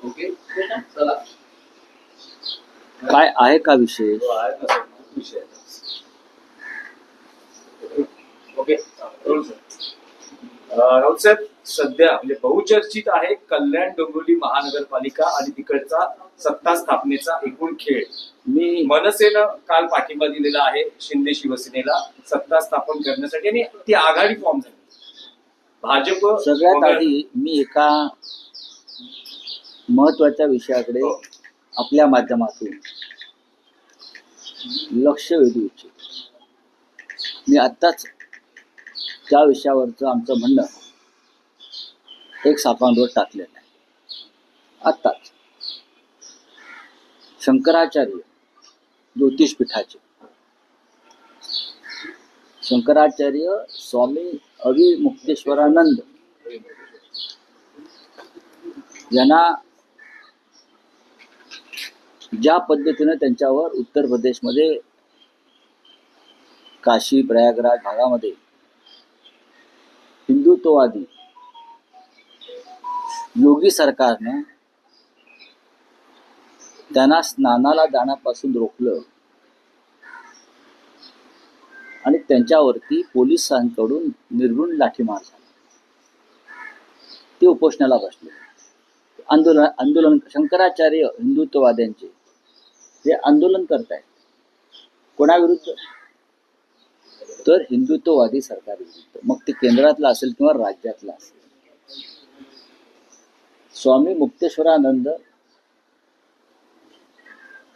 Okay चला काय आहे का विषय? विषय ओके राऊत साहेब, सध्या म्हणजे बहुचर्चित आहे कल्याण डोंबिवली महानगरपालिका आणि तिकडचा सत्ता स्थापनेचा एकूण खेळ. मी मनसेनं काल पाठिंबा दिलेला आहे शिंदे शिवसेनेला सत्ता स्थापन करण्यासाठी आणि ती आघाडी फॉर्म झाली. भाजप सगळ्यात आधी मी एका महत्वाच्या विषयाकडे आपल्या माध्यमातून लक्ष वेधू इच्छितो. मी आत्ताच त्या विषयावरचं आमचं म्हणणं एक सापांवर टाकलेलं आहे. आत्ताच शंकराचार्य ज्योतिषपीठाचे शंकराचार्य स्वामी अविमुक्तेश्वरानंद यांना ज्या पद्धतीनं त्यांच्यावर उत्तर प्रदेशमध्ये काशी प्रयागराज भागामध्ये हिंदुत्ववादी योगी सरकारनं त्यांना स्नानाला जाण्यापासून रोखलं आणि त्यांच्यावरती पोलिसांकडून निर्घृण लाठीमार झाला. ते उपोषणाला बसले. आंदोलन शंकराचार्य हिंदुत्ववाद्यांचे हे आंदोलन करतायत. कोणाविरुद्ध? तर हिंदुत्ववादी सरकार विरुद्ध. मग ते केंद्रातलं असेल किंवा राज्यातलं असेल. स्वामी मुक्तेश्वरानंद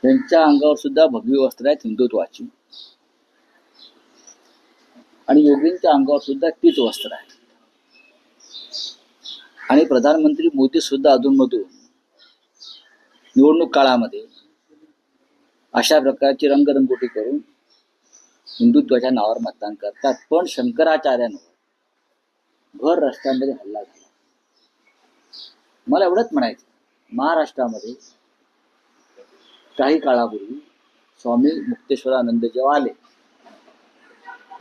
यांच्या अंगावर सुद्धा भगवी वस्त्र आहेत हिंदुत्वाची आणि योगींच्या अंगावर सुद्धा तीच वस्त्र आहे. आणि प्रधानमंत्री मोदी सुद्धा अधूनमधून निवडणूक काळामध्ये अशा प्रकारची रंगरंगोटी करून हिंदुत्वाच्या नावावर मतदान करतात. पण शंकराचार्यांवर भर रस्त्यामध्ये हल्ला झाला. मला एवढंच म्हणायचं, महाराष्ट्रामध्ये काही काळापूर्वी स्वामी मुक्तेश्वरानंद जेव्हा आले,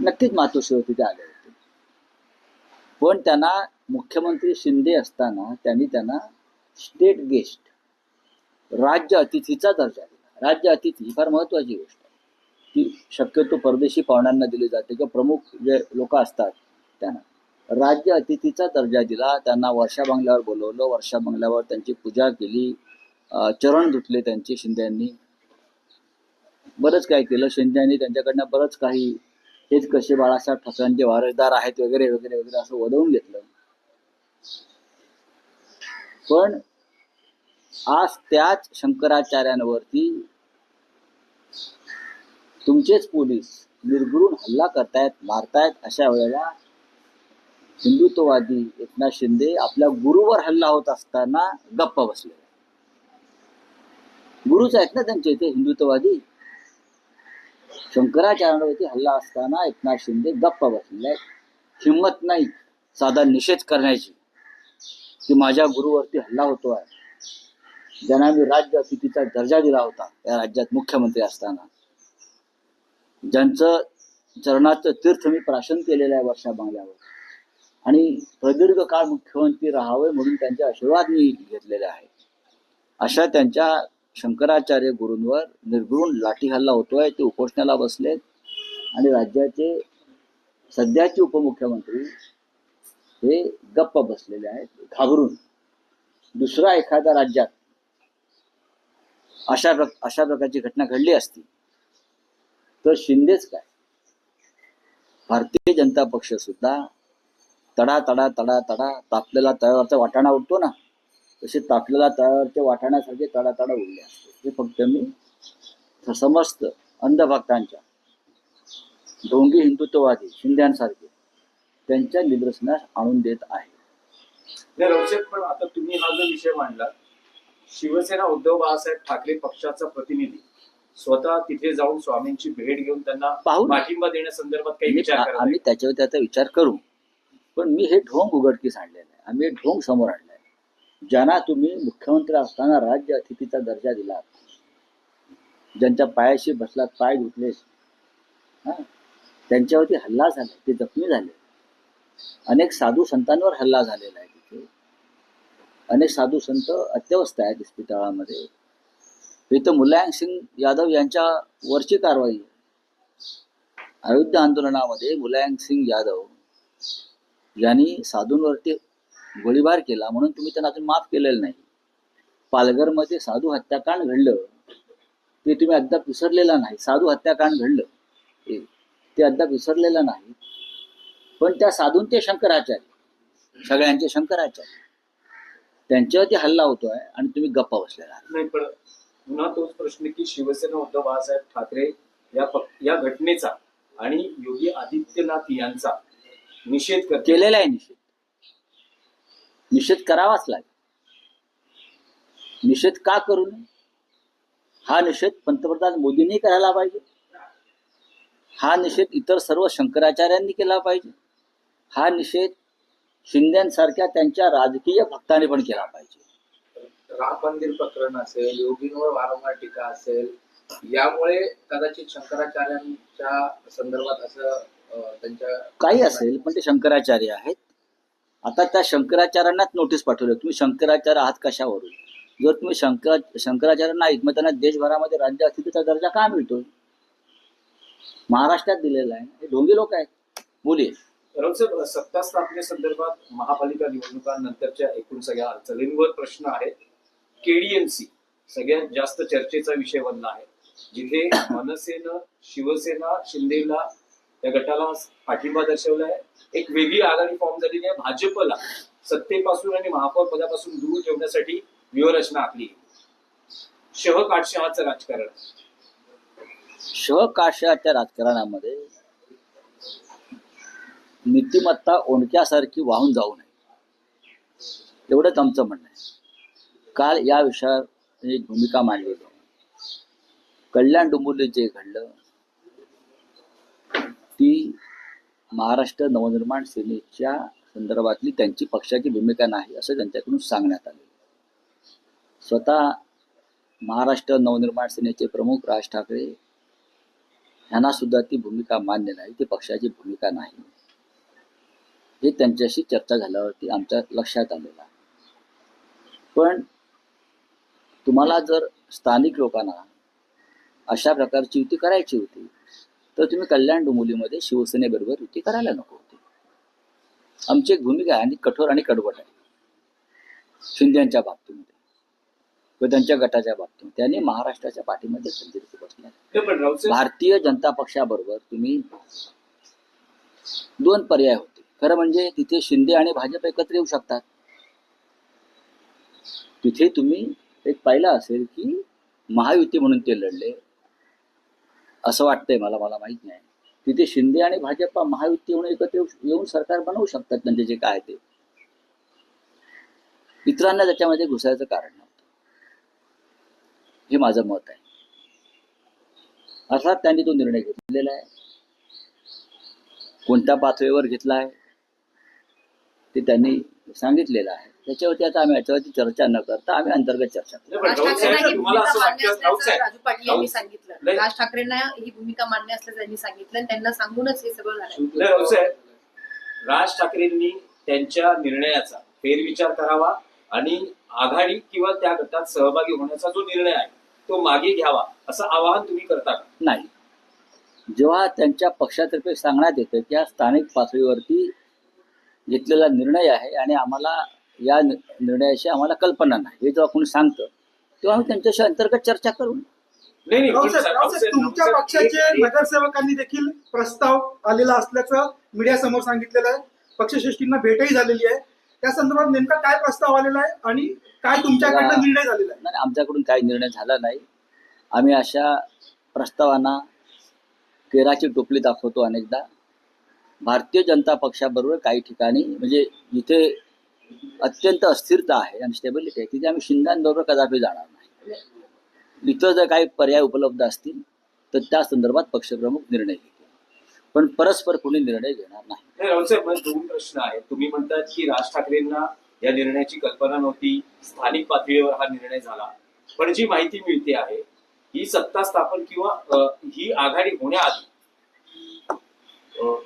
नक्कीच मातोश्री तिथे आले होते. पण त्यांना मुख्यमंत्री शिंदे असताना त्यांना स्टेट गेस्ट राज्य अतिथीचा दर्जा दिला. राज्य अतिथी फार महत्वाची गोष्ट आहे. ती शक्यतो परदेशी पाहुण्यांना दिली जाते किंवा प्रमुख जे लोक असतात त्यांना. राज्य अतिथीचा दर्जा दिला. त्यांना वर्षा बंगल्यावर बोलवलं. वर्षा बंगल्यावर त्यांची पूजा केली, चरण धुतले त्यांचे शिंद्यांनी. बरंच काय केलं शिंद्यांनी. त्यांच्याकडनं बरंच काही, हेच कसे बाळासाहेब ठाकरेंचे वारसदार आहेत वगैरे वगैरे वगैरे असं वदवून घेतलं. पण आज त्याच शंकराचार्यांवरती तुमचेच पोलीस निर्घृण हल्ला करतायत, मारतायत. अशा वेळेला हिंदुत्ववादी एकनाथ शिंदे आपल्या गुरुवर हल्ला होत असताना गप्प बसले. गुरुच आहेत ना त्यांचे ते हिंदुत्ववादी. शंकराचार्यांवरती हल्ला असताना एकनाथ शिंदे गप्प बसलेले आहेत. हिंमत नाही साधा निषेध करण्याची की माझ्या गुरुवरती हल्ला होतो आहे, ज्यांना मी राज्य अतिथीचा दर्जा दिला होता या राज्यात मुख्यमंत्री असताना, ज्यांचं चरणाचं तीर्थ मी प्राशन केलेलं आहे वर्षा बंगल्यावर, आणि प्रदीर्घ काळ मुख्यमंत्री राहावे म्हणून त्यांचे आशीर्वाद मी घेतलेले आहेत. अशा त्यांच्या शंकराचार्य गुरूंवर निर्घृण लाठी हल्ला होतोय. ते उपोषणाला बसलेत आणि राज्याचे सध्याचे उपमुख्यमंत्री हे गप्प बसलेले आहेत घाबरून. दुसरा एखाद्या राज्यात अशा प्रकारची घटना घडली असती तर शिंदेच काय, भारतीय जनता पक्ष सुद्धा तडा तडा तडा तडा तापलेला तव्यावरचा वाटाणा उडतो ना, तसे तापलेला तव्यावरच्या वाटाण्यासारखे तडा तडा उडले असते. हे फक्त मी समस्त अंधभक्तांच्या, ढोंगी हिंदुत्ववादी शिंद्यांसारखे त्यांच्या निदर्शनास आणून देत आहे. पण आता तुम्ही हा जो विषय मांडला, शिवसेना उद्धव बाळासाहेब ठाकरे पक्षाचा प्रतिनिधी स्वतः तिथे जाऊन स्वामींची भेट घेऊन त्यांना पाठिंबा देण्यासंदर्भात काही विचार करा. आम्ही त्याच्यावर त्याचा विचार करू. पण मी हे ढोंग उघडकीस आणलेलं आहे. आम्ही ढोंग समोर आणलाय. ज्यांना तुम्ही मुख्यमंत्री असताना राज्य अतिथीचा दर्जा दिला, ज्यांच्या पायाशी बसलात, पाय धुतलेस, त्यांच्यावरती हल्ला झाला, ते जखमी झाले. अनेक साधू संतांवर हल्ला झालेला आहे तिथे. अनेक साधू संत अत्यवस्थ आहेत इस्पितळामध्ये. इथं मुलायम सिंग यादव यांच्या वरची कारवाई आहे. अयोध्या आंदोलनामध्ये मुलायम सिंग यादव यांनी साधूंवरती गोळीबार केला म्हणून तुम्ही त्यांना अजून माफ केलेलं नाही. पालघरमध्ये साधू हत्याकांड घडलं ते तुम्ही अद्याप विसरलेलं नाही. साधू हत्याकांड घडलं ते अद्याप विसरलेलं नाही. पण त्या साधून ते शंकराचार्य, सगळ्यांचे शंकराचार्य, त्यांच्यावरती हल्ला होतोय आणि तुम्ही गप्पा बसलेला आहात. नाही, पण पुन्हा तोच प्रश्न की शिवसेना उद्धव बाळासाहेब ठाकरे या घटनेचा आणि योगी आदित्यनाथ यांचा निषेध करते. केलेला आहे निषेध करावाच लागेल. निषेध का करू नये? हा निषेध पंतप्रधान मोदींनी करायला पाहिजे. हा निषेध इतर सर्व शंकराचार्यांनी केला पाहिजे. हा निषेध शिंदेसारख्या त्यांच्या राजकीय भक्तांनी पण केला पाहिजे. राम मंदिर प्रकरण असेल, योगींवर वारंवार टीका असेल, यामुळे कदाचित शंकराचार्यांच्या संदर्भात असं त्यांच्या काही असेल पण ते शंकराचार्य आहेत. आता त्या शंकराचार्यांनाच नोटीस पाठवलं, तुम्ही शंकराचार्य आहात कशावरून? जर तुम्ही शंकराचार्य नाहीत मग त्यांना देशभरामध्ये राज्य अतिथीचा दर्जा का मिळतो? महाराष्ट्रात दिलेला आहे. हे ढोंगी लोक आहेत, मुली. राऊतसाहेब, सत्ता स्थापनेसंदर्भात महापालिका निवडणुकांनंतरच्या एकूण सगळ्या अडचणींवर प्रश्न आहेत. केडीएमसी सगळ्यात जास्त चर्चेचा विषय बनला आहे, जिथे मनसेनं शिवसेना शिंदेला त्या गटाला पाठिंबा दर्शवलाय. एक वेगळी आघाडी फॉर्म झालेली आहे. भाजपला सत्तेपासून आणि महापौर पदापासून दूर ठेवण्यासाठी व्यूहरचना आखली. शहकाटशहाचं राजकारण. शहकाशाच्या राजकारणामध्ये नीतिमत्ता ओंडक्यासारखी वाहून जाऊ नये, एवढंच आमचं म्हणणं आहे. काल या विषयावर एक भूमिका मांडली. कल्याण डोंबिवलीत जे घडलं ती महाराष्ट्र नवनिर्माण सेनेच्या संदर्भातली त्यांची पक्षाची भूमिका नाही असं त्यांच्याकडून सांगण्यात आले. स्वतः महाराष्ट्र नवनिर्माण सेनेचे प्रमुख राज ठाकरे यांना सुद्धा ती भूमिका मान्य नाही, ती पक्षाची भूमिका नाही, हे त्यांच्याशी चर्चा झाल्यावरती आमच्या लक्षात आलेलं आहे. पण तुम्हाला जर स्थानिक लोकांना अशा प्रकारची युती करायची होती तर तुम्ही कल्याण डोंबिवलीमध्ये शिवसेनेबरोबर युती करायला नको होती. आमची एक भूमिका आहे आणि कठोर आणि कडवट आहे शिंदेच्या बाबतीमध्ये व त्यांच्या गटाच्या बाबतीत. त्यांनी महाराष्ट्राच्या पाठीमध्ये खंजीर बसल्या. भारतीय जनता पक्षाबरोबर तुम्ही दोन पर्याय होते. खरं म्हणजे तिथे शिंदे आणि भाजप एकत्र येऊ शकतात. तिथे तुम्ही एक पाहिलं असेल की महायुती म्हणून ते लढले असं वाटतंय मला माहित नाही. तिथे शिंदे आणि भाजप महायुती म्हणून एकत्र येऊन सरकार बनवू शकतात त्यांचे जे काय ते. इतरांना त्याच्यामध्ये घुसायचं कारण नव्हतं, हे माझं मत आहे. अर्थात त्यांनी तो निर्णय घेतलेला आहे. कोणत्या पातळीवर घेतला आहे ते त्यांनी सांगितलेलं आहे. त्याच्यावरती आता आम्ही याच्यावरती चर्चा न करता आम्ही अंतर्गत चर्चा करू. राज ठाकरेंना ही भूमिका मान्य असल्याचं राजू पाटील यांनी सांगितलं. राज ठाकरेंना ही भूमिका मान्य असल्याचं त्यांनी सांगितलं आणि त्यांना सांगूनच हे सगळं झालं. राज ठाकरेंनी त्यांच्या निर्णयाचा फेरविचार करावा आणि आघाडी किंवा त्या गटात सहभागी होण्याचा जो निर्णय आहे तो मागे घ्यावा असं आवाहन तुम्ही करता का? नाही. जेव्हा त्यांच्या पक्षातर्फे सांगण्यात येतं की हा स्थानिक पातळीवरती घेतलेला निर्णय आहे आणि आम्हाला या निर्णयाची आम्हाला कल्पना नाही, हे जेव्हा कोणी सांगतं तेव्हा आम्ही त्यांच्याशी अंतर्गत चर्चा करू. तुमच्या पक्षाचे नगरसेवकांनी देखील प्रस्ताव आलेला असल्याचं मीडियासमोर सांगितलेलं आहे. पक्षश्रेष्ठींना भेटही झालेली आहे. त्या संदर्भात नेमका काय प्रस्ताव आलेला आहे आणि काय तुमच्याकडनं निर्णय झालेला आहे? नाही, आमच्याकडून काही निर्णय झाला नाही. आम्ही अशा प्रस्तावांना केराची टोपली दाखवतो अनेकदा. भारतीय जनता पक्षाबरोबर काही ठिकाणी म्हणजे जिथे अत्यंत अस्थिरता आहे आणि स्टेबिलिटी आहे तिथे आम्ही शिंदेबरोबर कदापि जाणार नाही. इथं जर काही पर्याय उपलब्ध असतील तर त्या संदर्भात पक्षप्रमुख निर्णय घेतील, पण परस्पर कोणी निर्णय घेणार नाही. राऊतसाहेब, दोन प्रश्न आहेत. तुम्ही म्हणतात की राज ठाकरेंना या निर्णयाची कल्पना नव्हती, स्थानिक पातळीवर हा निर्णय झाला, पण जी माहिती मिळते आहे ही सत्ता स्थापन किंवा ही आघाडी होण्याआधी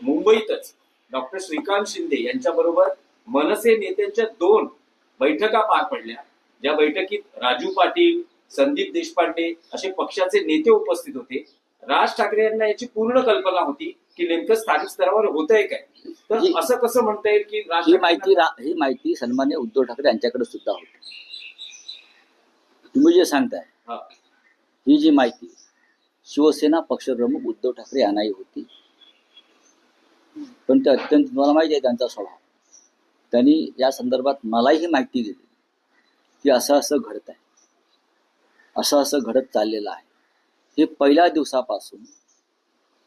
मुंबईतच डॉक्टर श्रीकांत शिंदे यांच्या बरोबर मनसे नेत्यांच्या 2 बैठका पार पडल्या, ज्या बैठकीत राजू पाटील, संदीप देशपांडे असे पक्षाचे नेते उपस्थित होते. राज ठाकरे यांना याची पूर्ण कल्पना होती की नेमकं स्थानिक स्तरावर होतंय काय. तर असं कसं म्हणता येईल की ही माहिती सन्मान्य उद्धव ठाकरे यांच्याकडे सुद्धा होती. तुम्ही जे सांगताय ही जी माहिती शिवसेना पक्षप्रमुख उद्धव ठाकरे यांनाही होती, पण ते अत्यंत, मला माहिती आहे त्यांचा स्वभाव, त्यांनी या संदर्भात मलाही ही माहिती दिली की असं असं घडत आहे, असं असं घडत चाललेलं आहे. हे पहिल्या दिवसापासून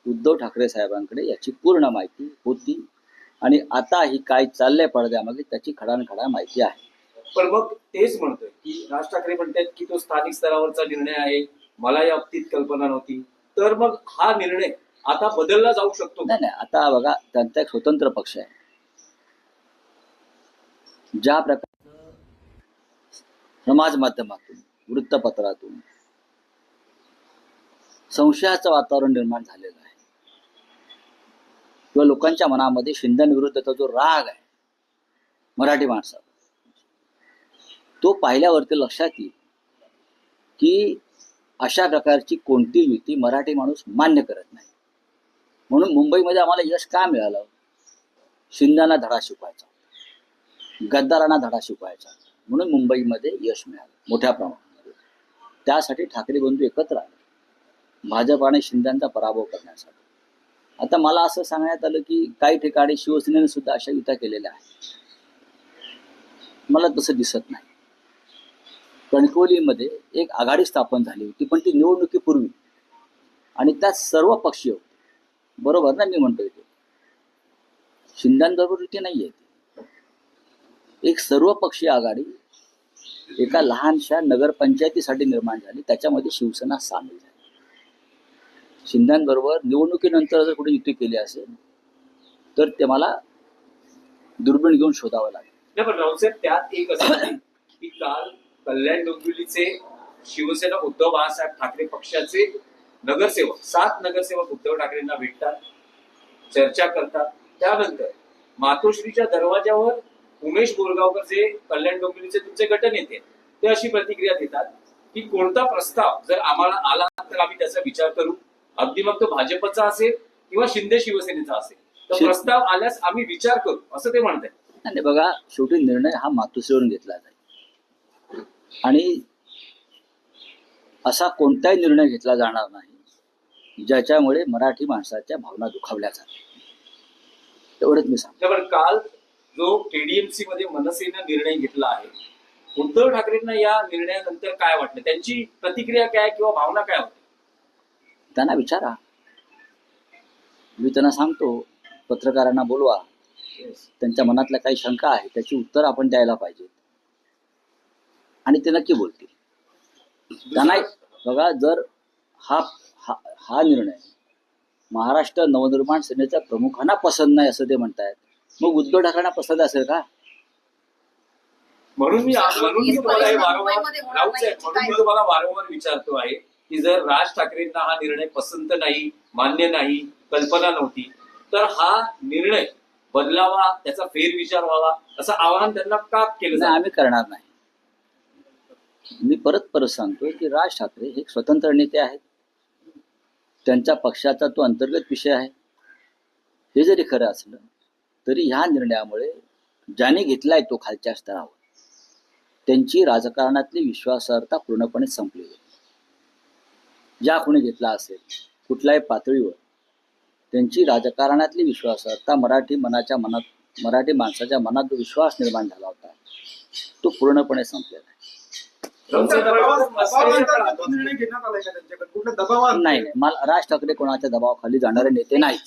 उद्धव ठाकरे साहेबांकडे याची पूर्ण माहिती होती आणि आता ही काय चाललंय पडद्यामागे त्याची खडानखडा माहिती आहे. पण मग तेच म्हणतोय की राज ठाकरे म्हणतात की तो स्थानिक स्तरावरचा निर्णय आहे, मला या बाबतीत कल्पना नव्हती. तर मग हा निर्णय आता बदलला जाऊ शकतो? नाही, आता बघा, त्यांचा एक स्वतंत्र पक्ष आहे. ज्या प्रकारचं समाज माध्यमातून, वृत्तपत्रातून संशयाचं वातावरण निर्माण झालेलं आहे किंवा लोकांच्या मनामध्ये शिंदेविरुद्धचा जो राग आहे मराठी माणसाचा, तो पाहिल्यावरती लक्षात येईल की अशा प्रकारची कोणती युती मराठी माणूस मान्य करत नाही. म्हणून मुंबईमध्ये आम्हाला यश का मिळालं? शिंदेना धडा शिकवायचा, गद्दारांना धडा शिकवायचा, म्हणून मुंबईमध्ये यश मिळालं मोठ्या प्रमाणात. त्यासाठी ठाकरे बंधू एकत्र आले भाजप आणि शिंदेचा पराभव करण्यासाठी. आता मला असं सांगण्यात आलं की काही ठिकाणी शिवसेनेने सुद्धा अशा युत्या केलेल्या आहेत. मला तसं दिसत नाही. कणकवलीमध्ये एक आघाडी स्थापन झाली होती, पण ती निवडणुकीपूर्वी, आणि त्यात सर्व पक्षीय होते. बरोबर ना मी म्हणतोय ते? शिंदेबरोबर युती नाही आहे. एक सर्वपक्षीय आघाडी एका लहानशा नगरपंचायतीसाठी निर्माण झाली, त्याच्यामध्ये शिवसेना सामील झाली. शिंदेबरोबर निवडणुकीनंतर जर कुठे युती केली असेल तर ते मला दुर्बीण घेऊन शोधावं लागेल. नाही, पण राऊत साहेब, त्यात एक असं आहे की काल कल्याण डोंबिवलीचे शिवसेना उद्धव बाळासाहेब ठाकरे पक्षाचे नगरसेवक 7 नगरसेवक उद्धव ठाकरेंना भेटतात, चर्चा करतात. त्यानंतर मातोश्रीच्या दरवाजावर उमेश बोरगावकर जे कल्याण डोंबिवलीचे तुमचे गटनेते ते अशी प्रतिक्रिया देतात की कोणता प्रस्ताव जर आम्हाला आला तर आम्ही त्याचा विचार करू, अगदी मग तो भाजपचा असेल किंवा शिंदे शिवसेनेचा असेल, तर प्रस्ताव आल्यास आम्ही विचार करू, असं ते म्हणतात. आणि बघा, शेवटी निर्णय हा मातोश्रीवरून घेतला जाईल आणि असा कोणताही निर्णय घेतला जाणार नाही ज्याच्यामुळे मराठी माणसाच्या भावना दुखावल्या जातात. एवढंच मी सांगतो. पण काल जो केडीएमसी मध्ये मनसेनं निर्णय घेतला आहे, उद्धव ठाकरेंना या निर्णयानंतर काय वाटलं? त्यांची प्रतिक्रिया काय किंवा भावना काय होती? त्यांना विचारा. मी त्यांना सांगतो, पत्रकारांना बोलवा, त्यांच्या मनातल्या काही शंका आहे त्याची उत्तर आपण द्यायला पाहिजे आणि ते नक्की बोलतील. त्यांना बघा, जर हा निर्णय महाराष्ट्र नवनिर्माण सेनेच्या प्रमुखांना पसंत नाही असं ते म्हणतायत, मग उद्धव ठाकरेंना पसंत असेल का? म्हणून मी तुम्हाला वारंवार विचारतो आहे की जर राज ठाकरेंना हा निर्णय पसंत नाही, मान्य नाही, कल्पना नव्हती, तर हा निर्णय बदलावा, त्याचा फेरविचार व्हावा असं आवाहन त्यांना का केलं नाही? आम्ही करणार नाही. मी परत सांगतोय की राज ठाकरे हे एक स्वतंत्र नेते आहेत. त्यांच्या पक्षाचा तो अंतर्गत विषय आहे. हे जरी खरं असलं तरी ह्या निर्णयामुळे ज्याने घेतलाय तो खालच्या स्तरावर त्यांची राजकारणातली विश्वासार्हता पूर्णपणे संपली आहे. ज्या कोणी घेतला असेल कुठल्याही पातळीवर त्यांची राजकारणातली विश्वासार्हता, मराठी माणसाच्या मनात जो विश्वास निर्माण झाला होता तो पूर्णपणे संपलेला आहे. नाही, मला राज ठाकरे कोणाच्या दबावाखाली जाणारे नेते नाही.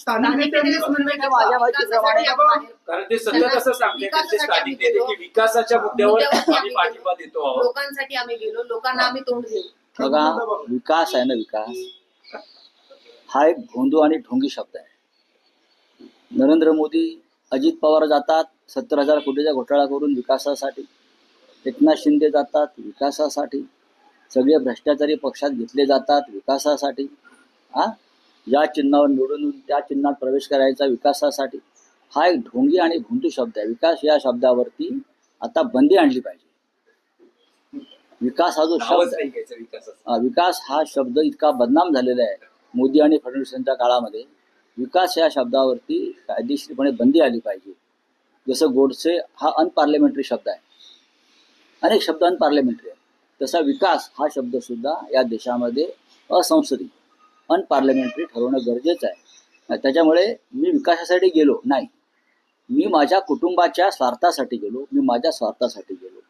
कारण ते सतत असं सांगते की विकासाच्या मुद्द्यावर आम्ही पाठिंबा देतो आहोत, लोकांसाठी आम्ही गेलो, लोकांना आम्ही तोंड देऊ. बघा, विकास आहे ना, विकास हा एक भोंदू आणि ढोंगी शब्द आहे. नरेंद्र मोदी, अजित पवार जातात 70,000 कोटीचा घोटाळा करून विकासासाठी, एकनाथ शिंदे जातात विकासासाठी, सगळे भ्रष्टाचारी पक्षात घेतले जातात विकासासाठी. या चिन्हावर निवडून त्या चिन्हात प्रवेश करायचा विकासासाठी. हा एक ढोंगी आणि भुंदू शब्द आहे. विकास या शब्दावरती आता बंदी आणली पाहिजे. विकास हा जो नावच शब्द नाही घ्यायचं विकासाचं. विकास हा शब्द इतका बदनाम झालेला आहे मोदी आणि फडणवीस यांच्या काळामध्ये. विकास या शब्दावरती कायदेशीरपणे बंदी आली पाहिजे. जसं गोडसे हा अनपार्लिमेंटरी शब्द आहे, अनेक शब्द अनपार्लिमेंटरी आहे, तसा विकास हा शब्द सुद्धा या देशामध्ये असंसदीय अनपार्लिमेंटरी ठरवणं गरजेचं आहे. त्याच्यामुळे मी विकासासाठी गेलो नाही, मी माझ्या कुटुंबाच्या स्वार्थासाठी गेलो, मी माझ्या स्वार्थासाठी गेलो.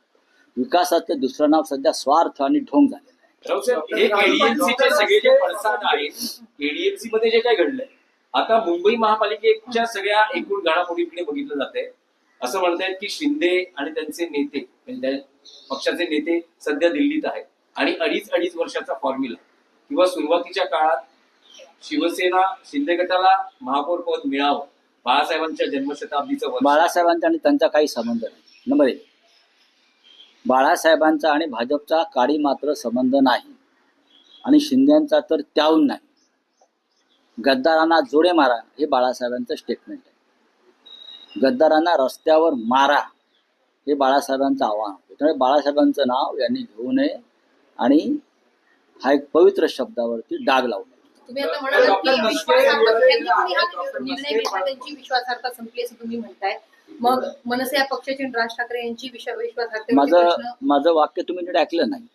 विकासाचं दुसरं नाव सध्या स्वार्थ आणि ढोंग झालेलं आहे. राऊत साहेब, हे एडीएमसीचे सगळे जे पडसाद आहेत, एडीएमसी मध्ये जे काय घडलंय, आता मुंबई महापालिकेच्या सगळ्या एकूण घडामोडीकडे बघितलं जातंय. असं म्हणतायत की शिंदे आणि त्यांचे नेते, म्हणजे पक्षाचे नेते सध्या दिल्लीत आहेत आणि अडीच वर्षाचा फॉर्म्युला किंवा सुरुवातीच्या काळात शिवसेना शिंदे गटाला महापौर पद मिळावं, बाळासाहेबांच्या जन्मशताब्दीचं वर्ष. बाळासाहेबांचा आणि त्यांचा काही संबंध नाही. नंबर 1, बाळासाहेबांचा आणि भाजपचा काडी मात्र संबंध नाही आणि शिंदेचा तर त्याहून नाही. गद्दारांना जोडे मारा हे बाळासाहेबांचं स्टेटमेंट आहे. गद्दारांना रस्त्यावर मारा हे बाळासाहेबांचं आव्हान होतं. त्यामुळे बाळासाहेबांचं नाव यांनी घेऊ नये आणि हा एक पवित्र शब्दावरती डाग लावू नये. तुम्ही आता म्हणालात की विश्वासार्हता, त्यांनी कोणी हा निर्णय घेतला, त्यांची विश्वासार्हता संपली असं तुम्ही म्हणताय. मग मनसे या पक्षाची आणि राज ठाकरे यांची विश्वासार्हता. माझं वाक्य तुम्ही नीट ऐकलं नाही.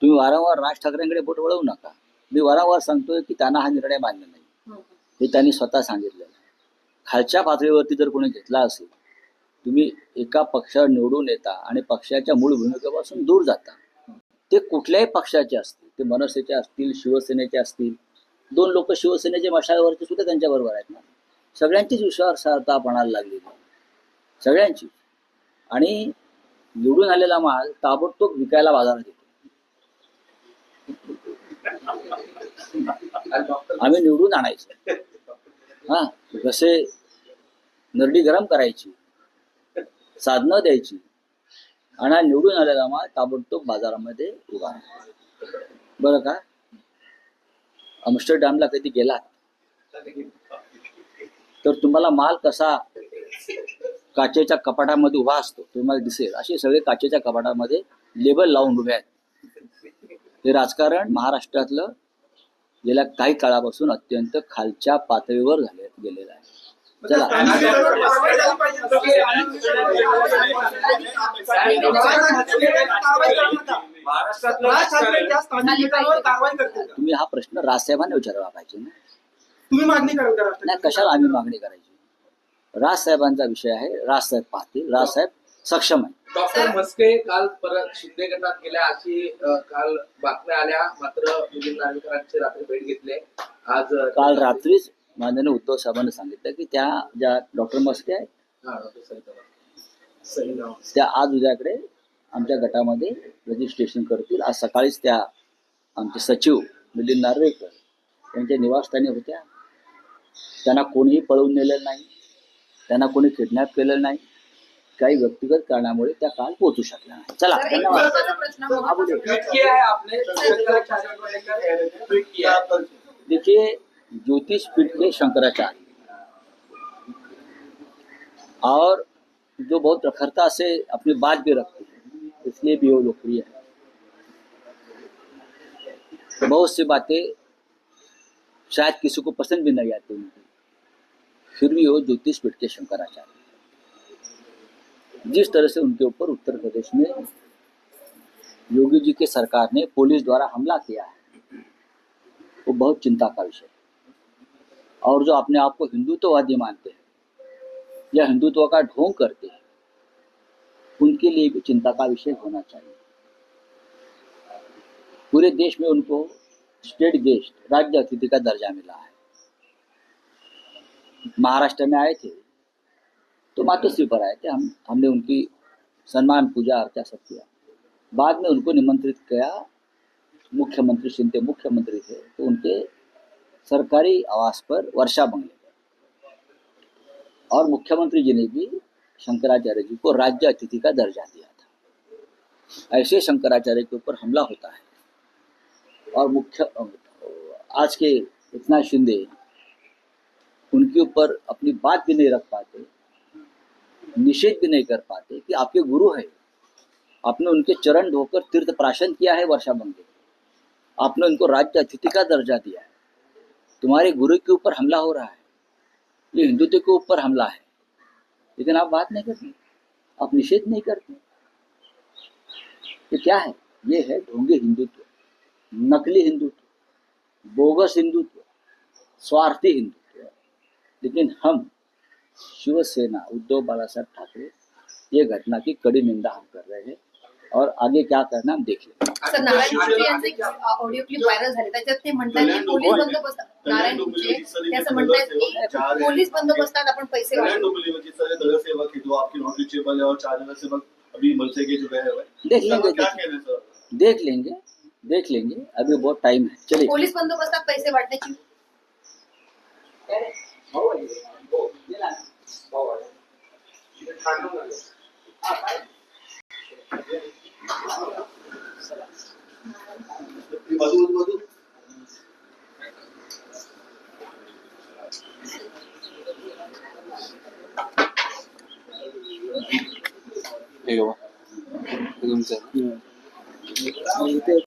तुम्ही वारंवार राज ठाकरेंकडे बोट वळवू नका. मी वारंवार सांगतोय की त्यांना हा निर्णय मान्य नाही, हे त्यांनी स्वतः सांगितलं. खालच्या पातळीवरती जर कोणी घेतला असेल, तुम्ही एका पक्षावर निवडून येता आणि पक्षाच्या मूळ भूमिकेपासून दूर जाता. ते कुठल्याही पक्षाचे असतील, ते मनसेचे असतील, शिवसेनेचे असतील. 2 लोक शिवसेनेचे मशालवरती सुद्धा त्यांच्याबरोबर आहेत ना. सगळ्यांचीच विश्वासार्हता पणाला लागलेली, सगळ्यांची. आणि निवडून आलेला माल ताबडतोब विकायला बाजारात येतो. आम्ही निवडून आणायचं, हा, कसे नरडी गरम करायची, साधनं द्यायची आणि निवडून आलेला माल ताबडतोब बाजारामध्ये उभा. बरं का? आम्स्टरडॅमला कधी गेलात तर तुम्हाला माल कसा काचेच्या कपाटामध्ये उभा असतो तुम्हाला दिसेल. असे सगळे काचेच्या कपाटामध्ये लेबल लावून उभे आहेत. हे राजकारण महाराष्ट्रातलं गेल्या काही काळापासून अत्यंत खालच्या पातळीवर गेलेलं आहे. चला, तुम्ही हा प्रश्न राजसाहेबांना विचारला पाहिजे ना. तुम्ही मागणी कराल? नाही, कशाला आम्ही मागणी करायची? राजसाहेबांचा विषय आहे, राजसाहेब पाहतील, राजसाहेब सक्षम आहे. डॉक्टर मस्के काल परत शिंदे गटात गेल्या अशी काल बातम्या आल्या, मात्र मिलिंद नार्वेकरांची रात्री भेट घेतली. आज काल रात्रीच माननीय उद्धव साहेबांनी सांगितलं की त्या ज्या डॉक्टर मस्के आहेत त्या आज उद्याकडे आमच्या गटामध्ये रजिस्ट्रेशन करतील. आज सकाळीच त्या आमचे सचिव मिलिंद नार्वेकर त्यांच्या निवासस्थानी होत्या. त्यांना कोणीही पळवून नेलेलं नाही, त्यांना कोणी किडनॅप केलेलं नाही. काही व्यक्तिगत कारणामुळे त्या काल पोहोचू शकल्या नाही. चला, धन्यवाद. देखिए, ज्योतिषपीठ के शंकराचार्य और जो बहुत प्रखरता से अपनी बात भी रखते हैं, इसलिए भी वो लोकप्रिय है. बहुत सी बातें शायद किसी को पसंद भी नहीं आती उनकी, फिर भी वो ज्योतिषपीठ के शंकराचार्य. जिस तरह से उनके ऊपर उत्तर प्रदेश में योगी जी के सरकार ने पुलिस द्वारा हमला किया है, वो बहुत चिंता का विषय है. और जो अपने आप को हिंदुत्ववादी मानते हैं या हिंदुत्व का ढोंग करते हैं, उनके लिए भी चिंता का विषय होना चाहिए. पूरे देश में उनको स्टेट गेस्ट, राज्य अतिथि का दर्जा मिला है. महाराष्ट्र में आए थे तो मातोश्री पर आए थे, हमने उनकी सम्मान पूजा अर्चा सब किया. बाद में उनको निमंत्रित किया, मुख्यमंत्री शिंदे मुख्यमंत्री थे तो उनके सरकारी आवास पर वर्षा बंगले पर, और मुख्यमंत्री जी ने भी शंकराचार्य जी को राज्य अतिथि का दर्जा दिया था. ऐसे शंकराचार्य के ऊपर हमला होता है और आज के एकनाथ शिंदे उनके ऊपर अपनी बात भी नहीं रख पाते, निषेध भी नहीं कर पाते कि आपके गुरु है, आपने उनके चरण धोकर तीर्थ प्राशन किया है वर्षा मंदिर, आपने उनको राज्य अतिथि का दर्जा दिया है, तुम्हारे गुरु के ऊपर हमला हो रहा है, ये हिंदुत्व के ऊपर हमला है, लेकिन आप बात नहीं करते, आप निषेध नहीं करते। ये क्या है? ये है ढोंगी हिंदुत्व, नकली हिंदुत्व, बोगस हिंदुत्व, स्वार्थी हिंदुत्व। लेकिन हम शिवसेना उद्धव बाळासाहेब ठाकरे ये घटना की कड़ी निंदा हम कर रहे हैं और आगे क्या करना हम देख लेंगे। सर, नारायण गुरुजी यांचं एक ऑडिओ क्लिप व्हायरल झाले, त्याच्यात ते म्हणतात की पोलीस बंदोबस्त, नारायण गुरुजी ते असं म्हणतात की पोलीस बंदोबस्तात आपण पैसे वाटतो। सेवक है जो आपकी नॉन रिचेबल है और 4 जगह सेवक अभी मनसे के जो गए हुए देख लेंगे, क्या कह रहे हैं सर? देख लेंगे, अभी बहुत टाइम है। चलिए, पोलीस बंदोबस्तात पैसे वाटण्याची बाजू हे बघा तुमचं